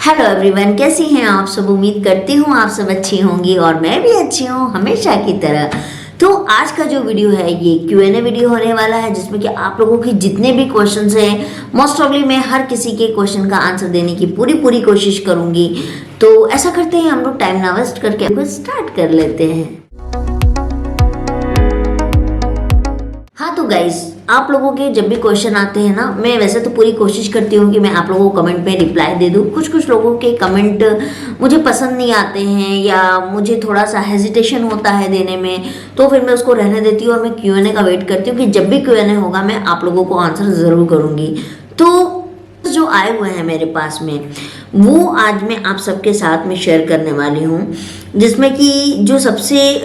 Hello everyone, कैसी हैं आप सब। उम्मीद करती हूँ आप सब अच्छी होंगी और मैं भी अच्छी हूँ हमेशा की तरह। तो आज का जो वीडियो है ये Q&A वीडियो होने वाला है, जिसमें कि आप लोगों के जितने भी क्वेश्चंस हैं मोस्ट ऑफली मैं हर किसी के क्वेश्चन का आंसर देने की पूरी कोशिश करूंगी। तो ऐसा करते हैं, हम लोग टाइम ना वेस्ट करके स्टार्ट कर लेते हैं। हाँ तो गाइस, आप लोगों के जब भी क्वेश्चन आते हैं ना, मैं वैसे तो पूरी कोशिश करती हूँ कि मैं आप लोगों को कमेंट में रिप्लाई दे दूँ। कुछ लोगों के कमेंट मुझे पसंद नहीं आते हैं या मुझे थोड़ा सा हेजिटेशन होता है देने में, तो फिर मैं उसको रहने देती हूँ और मैं Q&A का वेट करती हूँ कि जब भी Q&A होगा मैं आप लोगों को आंसर ज़रूर करूँगी। तो जो आए हुए हैं मेरे पास में वो आज मैं आप सबके साथ में शेयर करने वाली हूँ, जिसमें कि जो सबसे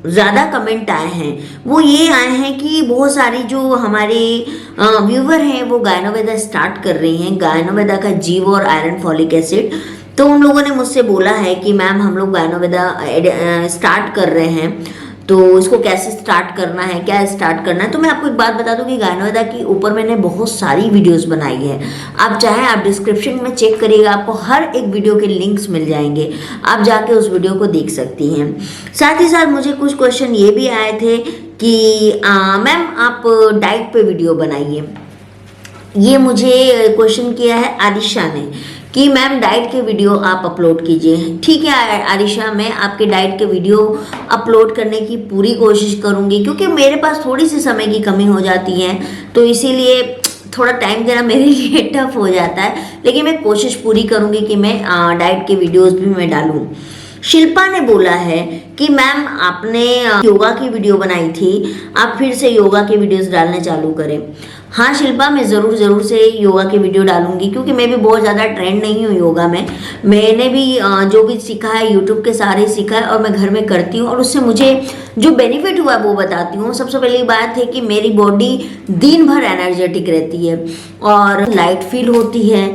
ज़्यादा कमेंट आए हैं वो ये आए हैं कि बहुत सारी जो हमारे व्यूवर हैं वो गायनोवेदा स्टार्ट कर रही हैं, गायनोवेदा का जीव और आयरन फॉलिक एसिड। तो उन लोगों ने मुझसे बोला है कि मैम हम लोग गायनोवेदा स्टार्ट कर रहे हैं, तो इसको कैसे स्टार्ट करना है, क्या स्टार्ट करना है। तो मैं आपको एक बात बता दूं कि गायनोवेदा के ऊपर मैंने बहुत सारी वीडियोस बनाई है। आप चाहे आप डिस्क्रिप्शन में चेक करिएगा, आपको हर एक वीडियो के लिंक्स मिल जाएंगे, आप जाके उस वीडियो को देख सकती हैं। साथ ही साथ मुझे कुछ क्वेश्चन ये भी आए थे कि मैम आप डाइट पे वीडियो बनाइए। ये मुझे क्वेश्चन किया है आरिशा ने कि मैम डाइट के वीडियो आप अपलोड कीजिए। ठीक है आरिशा, मैं आपके डाइट के वीडियो अपलोड करने की पूरी कोशिश करूंगी, क्योंकि मेरे पास थोड़ी सी समय की कमी हो जाती है, तो इसीलिए थोड़ा टाइम देना मेरे लिए टफ हो जाता है। लेकिन मैं कोशिश पूरी करूंगी कि मैं डाइट के वीडियोस भी मैं डालूं। शिल्पा ने बोला है कि मैम आपने योगा की वीडियो बनाई थी, आप फिर से योगा के वीडियोस डालने चालू करें। हाँ शिल्पा, मैं ज़रूर से योगा के वीडियो डालूंगी, क्योंकि मैं भी बहुत ज़्यादा ट्रेंड नहीं हूँ योगा में। मैंने भी जो भी सीखा है यूट्यूब के सारे सीखा है और मैं घर में करती हूँ, और उससे मुझे जो बेनिफिट हुआ वो बताती हूँ। सबसे पहली बात है कि मेरी बॉडी दिन भर एनर्जेटिक रहती है और लाइट फील होती है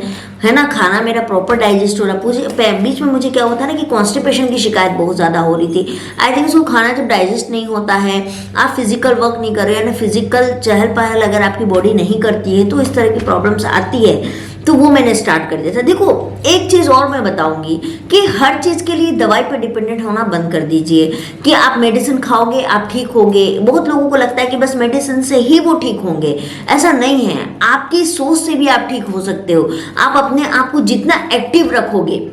ना। खाना मेरा प्रॉपर डाइजेस्ट हो रहा है। बीच में मुझे क्या होता है ना कि कॉन्स्टिपेशन की शिकायत बहुत ज़्यादा हो रही थी। आई थिंक सो खाना जब डाइजेस्ट नहीं होता है, आप फिजिकल वर्क नहीं कर रहे हो, यानी फिजिकल चहल पहल अगर आपकी बॉडी नहीं करती है तो इस तरह की प्रॉब्लम्स आती है। तो वो मैंने स्टार्ट कर दिया था। देखो एक चीज़ और मैं बताऊंगी कि हर चीज़ के लिए दवाई पर डिपेंडेंट होना बंद कर दीजिए कि आप मेडिसिन खाओगे आप ठीक होगे। बहुत लोगों को लगता है कि बस मेडिसिन से ही वो ठीक होंगे, ऐसा नहीं है। आपकी सोच से भी आप ठीक हो सकते हो। आप अपने आप को जितना एक्टिव रखोगे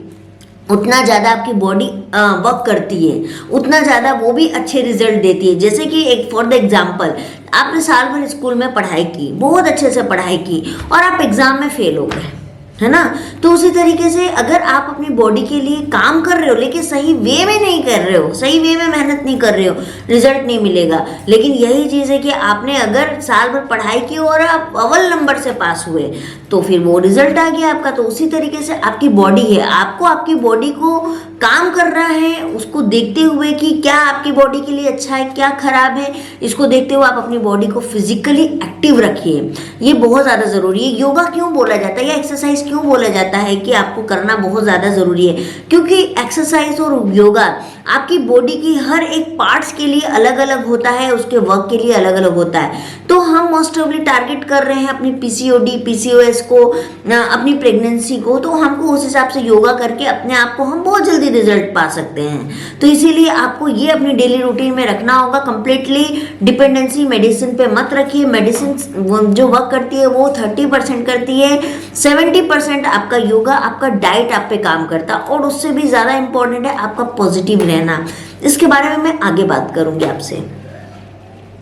उतना ज़्यादा आपकी बॉडी वर्क करती है, उतना ज़्यादा वो भी अच्छे रिजल्ट देती है। जैसे कि एक फॉर द एग्जाम्पल, आपने साल भर स्कूल में पढ़ाई की, बहुत अच्छे से पढ़ाई की और आप एग्ज़ाम में फेल हो गए, है ना। तो उसी तरीके से अगर आप अपनी बॉडी के लिए काम कर रहे हो लेकिन सही वे में नहीं कर रहे हो, सही वे में मेहनत नहीं कर रहे हो, रिजल्ट नहीं मिलेगा। लेकिन यही चीज़ है कि आपने अगर साल भर पढ़ाई की और आप अव्वल नंबर से पास हुए तो फिर वो रिजल्ट आ गया आपका। तो उसी तरीके से आपकी बॉडी है, आपको आपकी बॉडी को काम कर रहा है, उसको देखते हुए कि क्या आपकी बॉडी के लिए अच्छा है क्या खराब है, इसको देखते हुए आप अपनी बॉडी को फिजिकली एक्टिव रखिए। ये बहुत ज़्यादा ज़रूरी है। योगा क्यों बोला जाता है या एक्सरसाइज क्यों बोला जाता है कि आपको करना बहुत ज़्यादा ज़रूरी है? क्योंकि एक्सरसाइज और योगा आपकी बॉडी की हर एक पार्ट्स के लिए अलग अलग होता है, उसके वर्क के लिए अलग अलग होता है। तो हम मोस्ट ऑफली टारगेट कर रहे हैं अपनी PCOD PCOS को, अपनी प्रेगनेंसी को, तो हमको उस हिसाब से योगा करके अपने आप को हम बहुत जल्दी रिजल्ट पा सकते हैं। तो इसीलिए आपको ये अपनी डेली रूटीन में रखना होगा। कंप्लीटली डिपेंडेंसी मेडिसिन पे मत रखिए। मेडिसिन जो वर्क करती है वो 30% करती है, 70% आपका योगा आपका डाइट आप पे काम करता है, और उससे भी ज़्यादा इंपॉर्टेंट है आपका पॉजिटिव रहना। इसके बारे में मैं आगे बात करूंगी आपसे।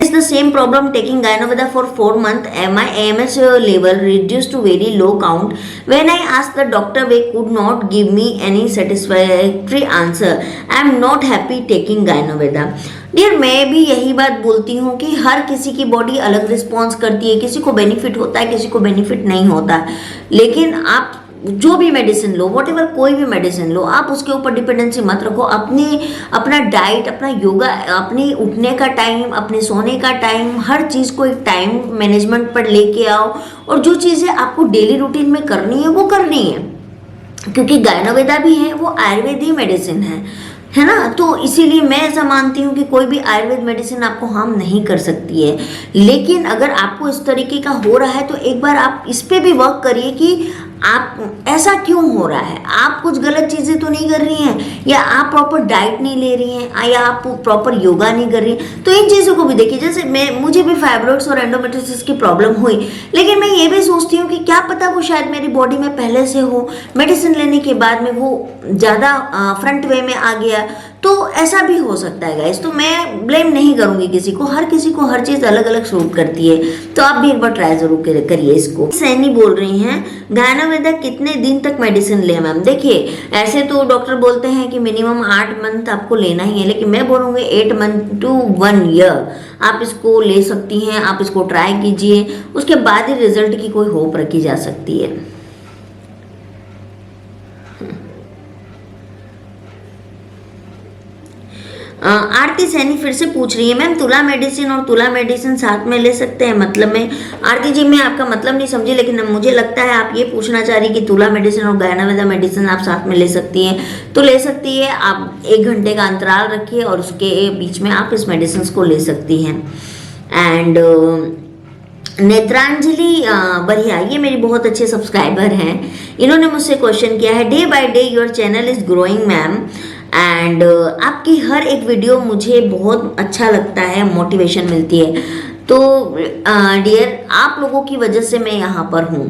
It's the same problem taking Gynaveda for 4 months. My AMH level reduced to very low count. When I asked the doctor, they could not give me any satisfactory answer. I am not happy taking Gynaveda. Dear, मैं भी यही बात बोलती हूँ कि हर किसी की body अलग रिस्पॉन्स करती है। किसी को बेनिफिट होता है, किसी को बेनिफिट नहीं होता। लेकिन आप जो भी मेडिसिन लो, वॉट एवर कोई भी मेडिसिन लो, आप उसके ऊपर डिपेंडेंसी मत रखो। अपना डाइट, अपना योगा, अपने उठने का टाइम, अपने सोने का टाइम, हर चीज़ को एक टाइम मैनेजमेंट पर लेके आओ, और जो चीज़ें आपको डेली रूटीन में करनी है वो करनी है। क्योंकि गायनोवेदा भी है वो आयुर्वेदी मेडिसिन है ना। तो इसीलिए मैं ऐसा मानती हूँ कि कोई भी आयुर्वेद मेडिसिन आपको हार्म नहीं कर सकती है। लेकिन अगर आपको इस तरीके का हो रहा है तो एक बार आप इस पे भी वर्क करिए कि आप ऐसा क्यों हो रहा है, आप कुछ गलत चीज़ें तो नहीं कर रही हैं, या आप प्रॉपर डाइट नहीं ले रही हैं, या आप प्रॉपर योगा नहीं कर रही हैं। तो इन चीज़ों को भी देखिए। जैसे मुझे भी फाइब्रॉइड्स और एंडोमेट्रियोसिस की प्रॉब्लम हुई, लेकिन मैं ये भी सोचती हूँ कि क्या पता वो शायद मेरी बॉडी में पहले से हो, मेडिसिन लेने के बाद में वो ज़्यादा फ्रंट वे में आ गया, तो ऐसा भी हो सकता है गाइस। तो मैं ब्लेम नहीं करूंगी किसी को, हर किसी को हर चीज़ अलग अलग सूट करती है। तो आप भी एक बार ट्राई जरूर करिए इसको। सैनी बोल रही हैं, गायनावेदा कितने दिन तक मेडिसिन ले मैम? देखिए, ऐसे तो डॉक्टर बोलते हैं कि मिनिमम 8 मंथ आपको लेना ही है, लेकिन मैं बोलूँगी 8 मंथ टू 1 ईयर आप इसको ले सकती हैं। आप इसको ट्राई कीजिए, उसके बाद ही रिजल्ट की कोई होप रखी जा सकती है। आरती सैनी फिर से पूछ रही है, मैम तुला मेडिसिन और तुला मेडिसिन साथ में ले सकते हैं? मतलब में आरती जी, मैं आपका मतलब नहीं समझी, लेकिन मुझे लगता है आप ये पूछना चाह रही कि तुला मेडिसिन और गायनावेदा मेडिसिन आप साथ में ले सकती हैं। तो ले सकती है, आप 1 घंटे का अंतराल रखिए और उसके बीच में आप इस मेडिसिन को ले सकती हैं। एंड नेत्रांजलि बढ़िया, ये मेरी बहुत अच्छे सब्सक्राइबर हैं, इन्होंने मुझसे क्वेश्चन किया है, day by day your channel is growing ma'am, and आपकी हर एक वीडियो मुझे बहुत अच्छा लगता है, मोटिवेशन मिलती है। तो डियर, आप लोगों की वजह से मैं यहाँ पर हूँ।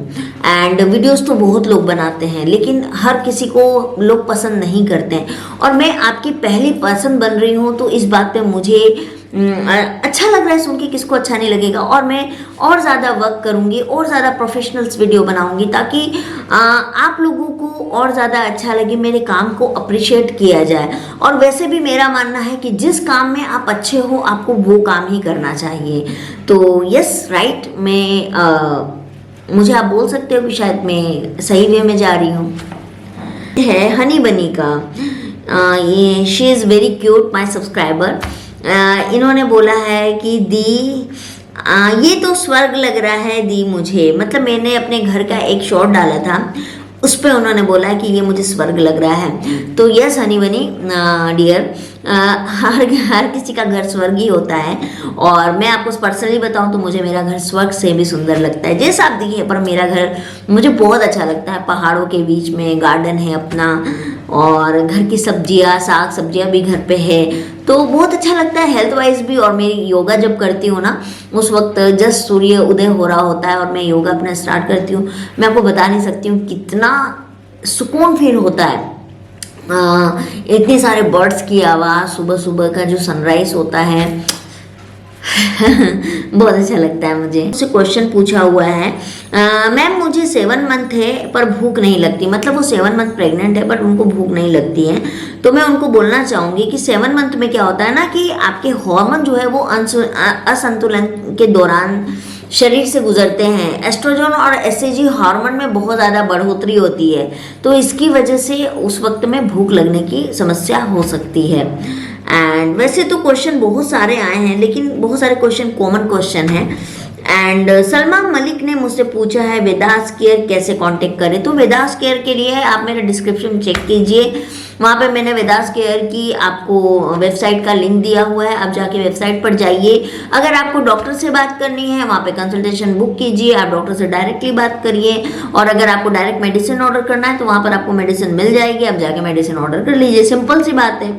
एंड वीडियोस तो बहुत लोग बनाते हैं, लेकिन हर किसी को लोग पसंद नहीं करते हैं, और मैं आपकी पहली पसंद बन रही हूँ। तो इस बात पे मुझे अच्छा लग रहा है सुन के, किसको अच्छा नहीं लगेगा। और मैं और ज़्यादा वर्क करूँगी और ज़्यादा प्रोफेशनल्स वीडियो बनाऊँगी, ताकि आप लोगों को और ज़्यादा अच्छा लगे, मेरे काम को अप्रिशिएट किया जाए। और वैसे भी मेरा मानना है कि जिस काम में आप अच्छे हो, आपको वो काम ही करना चाहिए। तो यस राइट, मैं मुझे आप बोल सकते हो कि शायद मैं सही वे में जा रही हूँ। है हनी बनी का, ये she is very cute my subscriber. इन्होंने बोला है कि दी ये तो स्वर्ग लग रहा है दी मुझे। मतलब मैंने अपने घर का एक शॉट डाला था, उस पर उन्होंने बोला है कि ये मुझे स्वर्ग लग रहा है। तो यस हनी बनी डियर, हर किसी का घर स्वर्ग ही होता है, और मैं आपको पर्सनली बताऊं तो मुझे मेरा घर स्वर्ग से भी सुंदर लगता है। जैसा आप देखिए, पर मेरा घर मुझे बहुत अच्छा लगता है। पहाड़ों के बीच में गार्डन है अपना, और घर की सब्जियां, साग सब्जियां भी घर पे है, तो बहुत अच्छा लगता है हेल्थ वाइज भी। और मेरी योगा जब करती हूँ ना, उस वक्त जस्ट सूर्य उदय हो रहा होता है और मैं योगा अपना स्टार्ट करती हूँ, मैं आपको बता नहीं सकती हूँ कितना सुकून फील होता है। इतने सारे बर्ड्स की आवाज़, सुबह सुबह का जो सनराइज होता है बहुत अच्छा लगता है मुझे। मुझसे क्वेश्चन पूछा हुआ है, मैम मुझे 7 मंथ है पर भूख नहीं लगती। मतलब वो 7 मंथ प्रेग्नेंट है बट उनको भूख नहीं लगती है। तो मैं उनको बोलना चाहूँगी कि 7 मंथ में क्या होता है ना, कि आपके हार्मोन जो है वो असंतुलन के दौरान शरीर से गुजरते हैं। एस्ट्रोजन और एसएजी हार्मोन में बहुत ज़्यादा बढ़ोतरी होती है, तो इसकी वजह से उस वक्त में भूख लगने की समस्या हो सकती है। एंड वैसे तो क्वेश्चन बहुत सारे आए हैं, लेकिन बहुत सारे क्वेश्चन कॉमन क्वेश्चन हैं। एंड सलमा मलिक ने मुझसे पूछा है वेदास केयर कैसे कांटेक्ट करें। तो वेदास केयर के लिए आप मेरा डिस्क्रिप्शन चेक कीजिए, वहाँ पे मैंने वेदास केयर की आपको वेबसाइट का लिंक दिया हुआ है, आप जाके वेबसाइट पर जाइए। अगर आपको डॉक्टर से बात करनी है, वहाँ पे कंसल्टेशन बुक कीजिए, आप डॉक्टर से डायरेक्टली बात करिए। और अगर आपको डायरेक्ट मेडिसिन ऑर्डर करना है तो वहाँ पर आपको मेडिसिन मिल जाएगी, आप जाके मेडिसिन ऑर्डर कर लीजिए, सिंपल सी बात है।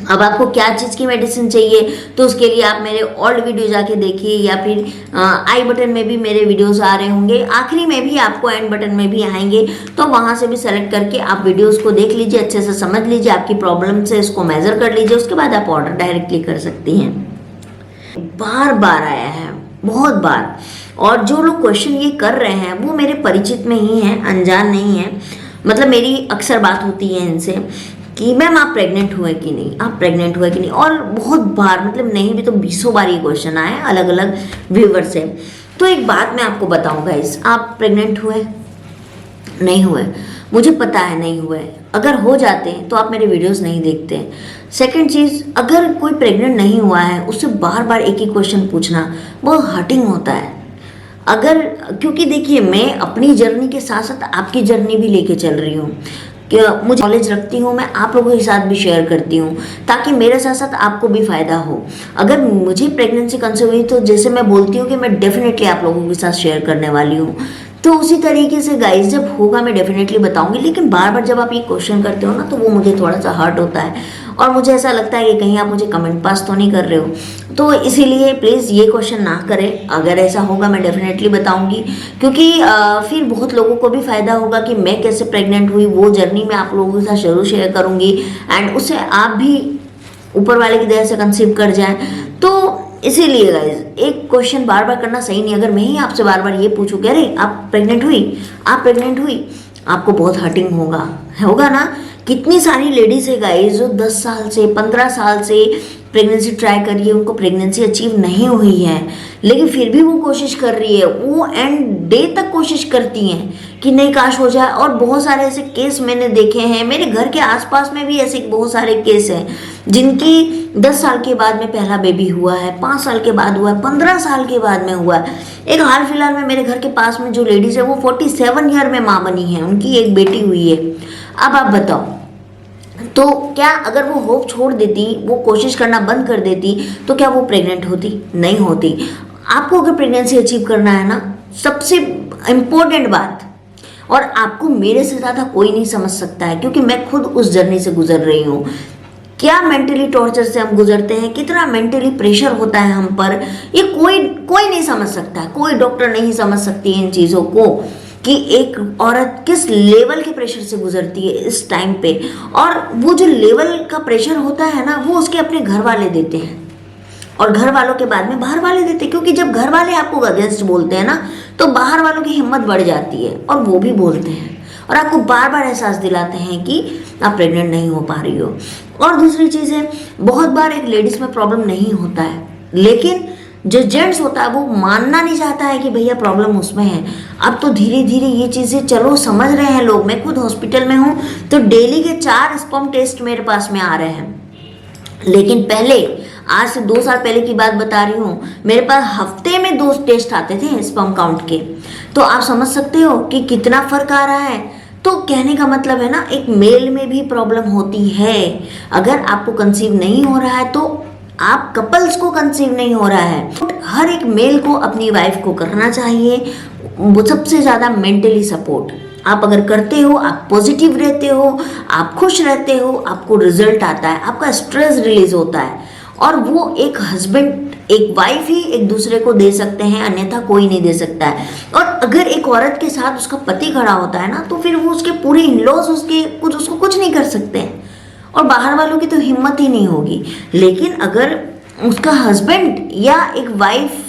अब आपको क्या चीज़ की मेडिसिन चाहिए, तो उसके लिए आप मेरे ओल्ड वीडियो जाके देखिए, या फिर आई बटन में भी मेरे वीडियोस आ रहे होंगे, आखिरी में भी आपको एंड बटन में भी आएंगे, तो वहाँ से भी सेलेक्ट करके आप वीडियोस को देख लीजिए, अच्छे से समझ लीजिए, आपकी प्रॉब्लम से इसको मेजर कर लीजिए, उसके बाद आप ऑर्डर डायरेक्टली कर सकती हैं। बार बार आया है, बहुत बार, और जो लोग क्वेश्चन ये कर रहे हैं वो मेरे परिचित में ही हैं, अनजान नहीं है। मतलब मेरी अक्सर बात होती है इनसे कि मैम आप प्रेग्नेंट हुए कि नहीं, आप प्रेग्नेंट हुए कि नहीं, और बहुत बार, मतलब नहीं भी तो 20 बार ये क्वेश्चन आए अलग अलग व्यूवर से। तो एक बात मैं आपको बताऊं गाइस, आप प्रेग्नेंट हुए नहीं हुए मुझे पता है, नहीं हुए। अगर हो जाते तो आप मेरे वीडियोस नहीं देखते। सेकंड चीज़, अगर कोई प्रेग्नेंट नहीं हुआ है उससे बार बार एक ही क्वेश्चन पूछना बहुत हर्टिंग होता है। अगर, क्योंकि देखिए मैं अपनी जर्नी के साथ साथ आपकी जर्नी भी लेके चल रही हूँ, कि मुझे नॉलेज रखती हूँ, मैं आप लोगों के साथ भी शेयर करती हूँ, ताकि मेरे साथ साथ आपको भी फ़ायदा हो। अगर मुझे प्रेगनेंसी कंसीव हुई तो जैसे मैं बोलती हूँ कि मैं डेफिनेटली आप लोगों के साथ शेयर करने वाली हूँ। तो उसी तरीके से गाइस जब होगा मैं डेफिनेटली बताऊंगी, लेकिन बार बार जब आप ये क्वेश्चन करते हो ना तो वो मुझे थोड़ा सा हर्ट होता है और मुझे ऐसा लगता है कि कहीं आप मुझे कमेंट पास तो नहीं कर रहे हो। तो इसीलिए प्लीज़ ये क्वेश्चन ना करें। अगर ऐसा होगा मैं डेफिनेटली बताऊंगी, क्योंकि फिर बहुत लोगों को भी फ़ायदा होगा कि मैं कैसे प्रेग्नेंट हुई, वो जर्नी मैं आप लोगों के साथ जरूर शेयर करूँगी एंड उससे आप भी ऊपर वाले की दया से कंसीव कर जाएं। तो इसीलिए गाइज एक क्वेश्चन बार बार करना सही नहीं। अगर मैं ही आपसे बार बार ये पूछूं कि अरे आप प्रेग्नेंट हुई, आपको बहुत हर्टिंग होगा ना। कितनी सारी लेडीज है गाइज जो 10 साल से 15 साल से प्रेगनेंसी ट्राई कर रही है, उनको प्रेगनेंसी अचीव नहीं हुई है, लेकिन फिर भी वो कोशिश कर रही है, वो एंड डे तक कोशिश करती हैं कि नहीं काश हो जाए। और बहुत सारे ऐसे केस मैंने देखे हैं, मेरे घर के आसपास में भी ऐसे बहुत सारे केस हैं जिनकी 10 साल के बाद में पहला बेबी हुआ है, 5 साल के बाद हुआ है, 15 साल के बाद में हुआ है। एक हाल फिलहाल में मेरे घर के पास में जो लेडीज है वो 47 ईयर में माँ बनी है, उनकी एक बेटी हुई है। अब आप बताओ, तो क्या अगर वो होप छोड़ देती, वो कोशिश करना बंद कर देती, तो क्या वो प्रेग्नेंट होती? नहीं होती। आपको अगर प्रेगनेंसी अचीव करना है ना, सबसे इम्पोर्टेंट बात, और आपको मेरे से ज़्यादा कोई नहीं समझ सकता है क्योंकि मैं खुद उस जर्नी से गुजर रही हूँ। क्या मेंटली टॉर्चर से हम गुजरते हैं, कितना मेंटली प्रेशर होता है हम पर, ये कोई नहीं समझ सकता है। कोई डॉक्टर नहीं समझ सकती है इन चीज़ों को कि एक औरत किस लेवल के प्रेशर से गुजरती है इस टाइम पे। और वो जो लेवल का प्रेशर होता है ना, वो उसके अपने घर वाले देते हैं और घर वालों के बाद में बाहर वाले देते हैं, क्योंकि जब घर वाले आपको अगेंस्ट बोलते हैं ना तो बाहर वालों की हिम्मत बढ़ जाती है और वो भी बोलते हैं और आपको बार बार एहसास दिलाते हैं कि आप प्रेग्नेंट नहीं हो पा रही हो। और दूसरी चीज़ है, बहुत बार एक लेडीज में प्रॉब्लम नहीं होता है, लेकिन जो जेंट्स होता है वो मानना नहीं चाहता है कि भैया प्रॉब्लम उसमें है। अब तो धीरे धीरे ये चीज़ें चलो समझ रहे हैं लोग। मैं खुद हॉस्पिटल में हूँ तो डेली के 4 स्पर्म टेस्ट मेरे पास में आ रहे हैं, लेकिन पहले, आज से 2 साल पहले की बात बता रही हूँ, मेरे पास हफ्ते में 2 टेस्ट आते थे स्पर्म काउंट के। तो आप समझ सकते हो कि कितना फर्क आ रहा है। तो कहने का मतलब है ना, एक मेल में भी प्रॉब्लम होती है। अगर आपको कंसीव नहीं हो रहा है तो आप कपल्स को कंसीव नहीं हो रहा है। हर एक मेल को अपनी वाइफ को करना चाहिए, वो सबसे ज़्यादा मेंटली सपोर्ट आप अगर करते हो, आप पॉजिटिव रहते हो, आप खुश रहते हो, आपको रिजल्ट आता है, आपका स्ट्रेस रिलीज होता है। और वो एक हस्बैंड एक वाइफ ही एक दूसरे को दे सकते हैं, अन्यथा कोई नहीं दे सकता है। और अगर एक औरत के साथ उसका पति खड़ा होता है ना, तो फिर वो उसके पूरे इन-लॉज उसको कुछ नहीं कर सकते हैं और बाहर वालों की तो हिम्मत ही नहीं होगी। लेकिन अगर उसका हस्बैंड या एक वाइफ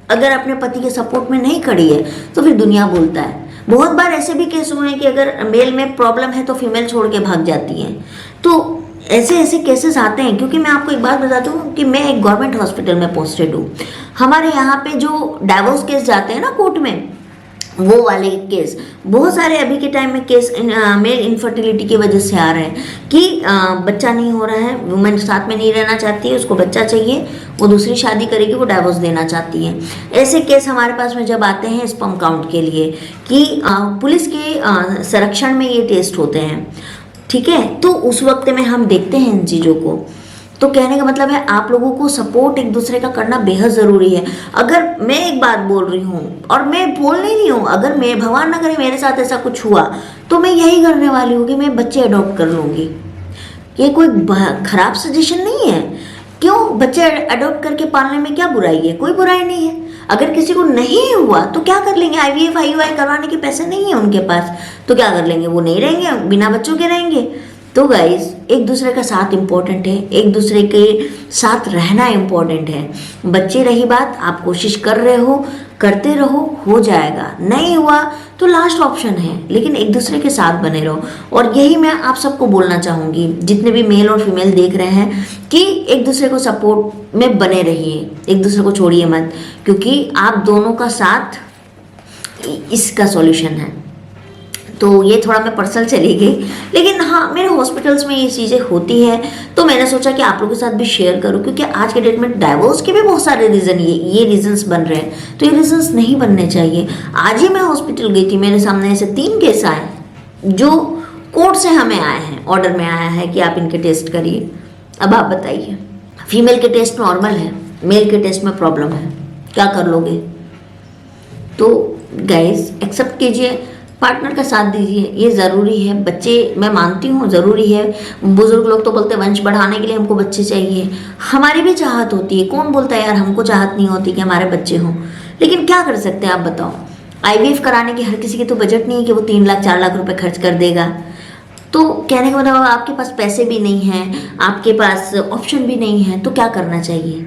अगर अपने पति के सपोर्ट में नहीं खड़ी है तो फिर दुनिया बोलता है। बहुत बार ऐसे भी केस हुए हैं कि अगर मेल में प्रॉब्लम है तो फीमेल छोड़ के भाग जाती है। तो ऐसे केसेस आते हैं, क्योंकि मैं आपको एक बात बताती हूँ कि मैं एक गवर्नमेंट हॉस्पिटल में पोस्टेड हूँ। हमारे यहाँ पे जो डाइवोर्स केस जाते हैं ना कोर्ट में, वो वाले केस बहुत सारे अभी के टाइम में केस मेल इनफर्टिलिटी की वजह से आ रहे हैं कि बच्चा नहीं हो रहा है, वुमेन साथ में नहीं रहना चाहती है, उसको बच्चा चाहिए, वो दूसरी शादी करेगी, वो डाइवोर्स देना चाहती है। ऐसे केस हमारे पास में जब आते हैं स्पर्म काउंट के लिए कि पुलिस के संरक्षण में ये टेस्ट होते हैं, ठीक है, तो उस वक्त में हम देखते हैं इन चीज़ों को। तो कहने का मतलब है आप लोगों को सपोर्ट एक दूसरे का करना बेहद ज़रूरी है। अगर मैं एक बात बोल रही हूँ और मैं बोल नहीं रही हूँ, अगर मैं भगवान ना करे मेरे साथ ऐसा कुछ हुआ तो मैं यही करने वाली हूँ कि मैं बच्चे अडॉप्ट कर लूँगी। ये कोई खराब सजेशन नहीं है। क्यों, बच्चे अडॉप्ट करके पालने में क्या बुराई है? कोई बुराई नहीं है। अगर किसी को नहीं हुआ तो क्या कर लेंगे, IVF IUI करवाने के पैसे नहीं है उनके पास, तो क्या कर लेंगे, वो नहीं रहेंगे, बिना बच्चों के रहेंगे। तो गाइज एक दूसरे का साथ इम्पोर्टेंट है, एक दूसरे के साथ रहना इम्पोर्टेंट है। बच्चे रही बात, आप कोशिश कर रहे हो, करते रहो, हो जाएगा। नहीं हुआ तो लास्ट ऑप्शन है, लेकिन एक दूसरे के साथ बने रहो। और यही मैं आप सबको बोलना चाहूँगी, जितने भी मेल और फीमेल देख रहे हैं, कि एक दूसरे को सपोर्ट में बने रहिए, एक दूसरे को छोड़िए मत, क्योंकि आप दोनों का साथ इसका सॉल्यूशन है। तो ये थोड़ा मैं पर्सनल चली गई, लेकिन हाँ मेरे हॉस्पिटल्स में ये चीज़ें होती है तो मैंने सोचा कि आप लोगों के साथ भी शेयर करूँ, क्योंकि आज के डेट में डाइवोर्स के भी बहुत सारे रीज़न ये रीजंस बन रहे हैं, तो ये रीजंस नहीं बनने चाहिए। आज ही मैं हॉस्पिटल गई थी, मेरे सामने ऐसे 3 केस आए जो कोर्ट से हमें आए हैं, ऑर्डर में आया है कि आप इनके टेस्ट करिए। अब आप बताइए, फीमेल के टेस्ट नॉर्मल है, मेल के टेस्ट में प्रॉब्लम है, क्या कर लोगे? तो गाइस एक्सेप्ट कीजिए, पार्टनर का साथ दीजिए, ये ज़रूरी है। बच्चे मैं मानती हूँ ज़रूरी है, बुजुर्ग लोग तो बोलते हैं वंश बढ़ाने के लिए हमको बच्चे चाहिए, हमारी भी चाहत होती है। कौन बोलता है यार हमको चाहत नहीं होती कि हमारे बच्चे हों, लेकिन क्या कर सकते हैं आप बताओ। आईवीएफ कराने की हर किसी की तो बजट नहीं है कि वो 3 लाख 4 लाख रुपए खर्च कर देगा। तो कहने का मतलब आपके पास पैसे भी नहीं हैं, आपके पास ऑप्शन भी नहीं है, तो क्या करना चाहिए,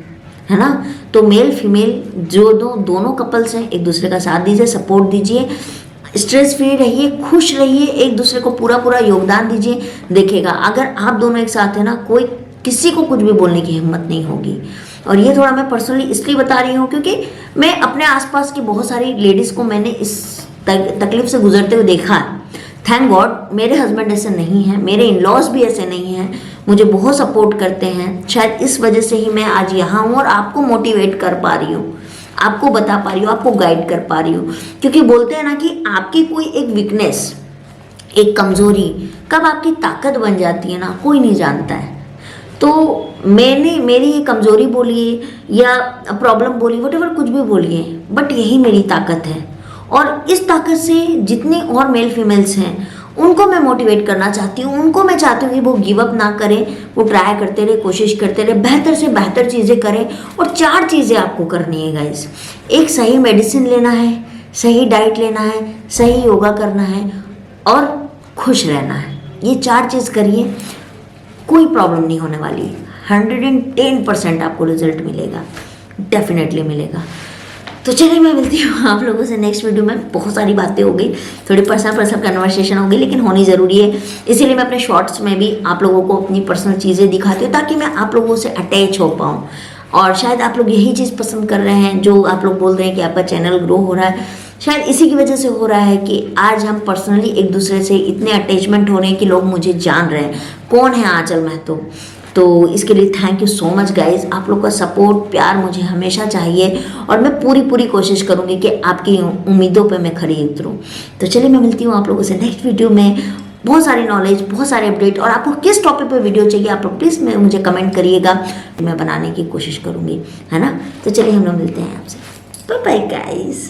है ना। तो मेल फीमेल जो दोनों कपल्स हैं, एक दूसरे का साथ दीजिए, सपोर्ट दीजिए, स्ट्रेस फ्री रहिए, खुश रहिए, एक दूसरे को पूरा पूरा योगदान दीजिए। देखिएगा अगर आप दोनों एक साथ हैं ना, कोई किसी को कुछ भी बोलने की हिम्मत नहीं होगी। और ये थोड़ा मैं पर्सनली इसलिए बता रही हूँ क्योंकि मैं अपने आसपास की बहुत सारी लेडीज़ को मैंने इस तकलीफ से गुजरते हुए देखा है। थैंक गॉड मेरे हस्बैंड ऐसे नहीं हैं, मेरे इन लॉज भी ऐसे नहीं हैं, मुझे बहुत सपोर्ट करते हैं। शायद इस वजह से ही मैं आज यहाँ हूँ और आपको मोटिवेट कर पा रही हूँ, आपको बता पा रही हूँ, आपको गाइड कर पा रही हूँ। क्योंकि बोलते हैं ना कि आपकी कोई एक वीकनेस, एक कमज़ोरी कब आपकी ताकत बन जाती है ना, कोई नहीं जानता है। तो मैंने मेरी ये कमज़ोरी बोलिए या प्रॉब्लम बोलिए, वटेवर कुछ भी बोलिए, बट यही मेरी ताकत है। और इस ताकत से जितने और मेल फीमेल्स हैं उनको मैं मोटिवेट करना चाहती हूँ, उनको मैं चाहती हूँ कि वो गिव अप ना करें, वो ट्राई करते रहे, कोशिश करते रहे, बेहतर से बेहतर चीज़ें करें। और 4 चीज़ें आपको करनी है गाइस, एक सही मेडिसिन लेना है, सही डाइट लेना है, सही योगा करना है और खुश रहना है। ये 4 चीज़ करिए, कोई प्रॉब्लम नहीं होने वाली। 110% आपको रिजल्ट मिलेगा, डेफिनेटली मिलेगा। तो चलिए मैं मिलती हूँ आप लोगों से नेक्स्ट वीडियो में। बहुत सारी बातें हो गई, थोड़ी पर्सनल कन्वर्सेशन हो गई, लेकिन होनी ज़रूरी है, इसीलिए मैं अपने शॉर्ट्स में भी आप लोगों को अपनी पर्सनल चीज़ें दिखाती हूँ ताकि मैं आप लोगों से अटैच हो पाऊँ। और शायद आप लोग यही चीज़ पसंद कर रहे हैं, जो आप लोग बोल रहे हैं कि आपका चैनल ग्रो हो रहा है, शायद इसी की वजह से हो रहा है कि आज हम पर्सनली एक दूसरे से इतने अटैचमेंट हो रहे हैं कि लोग मुझे जान रहे हैं कौन है आंचल महतो। तो इसके लिए thank you so much guys. आप लोग का सपोर्ट प्यार मुझे हमेशा चाहिए और मैं पूरी कोशिश करूँगी कि आपकी उम्मीदों पे मैं खरी उतरूँ। तो चलिए मैं मिलती हूँ आप लोगों से नेक्स्ट वीडियो में। बहुत सारी नॉलेज, बहुत सारे अपडेट, और आपको किस टॉपिक पे वीडियो चाहिए आप लोग प्लीज़ मुझे कमेंट करिएगा, मैं बनाने की कोशिश करूँगी, है ना। तो चलिए हम लोग मिलते हैं आपसे। Bye bye guys.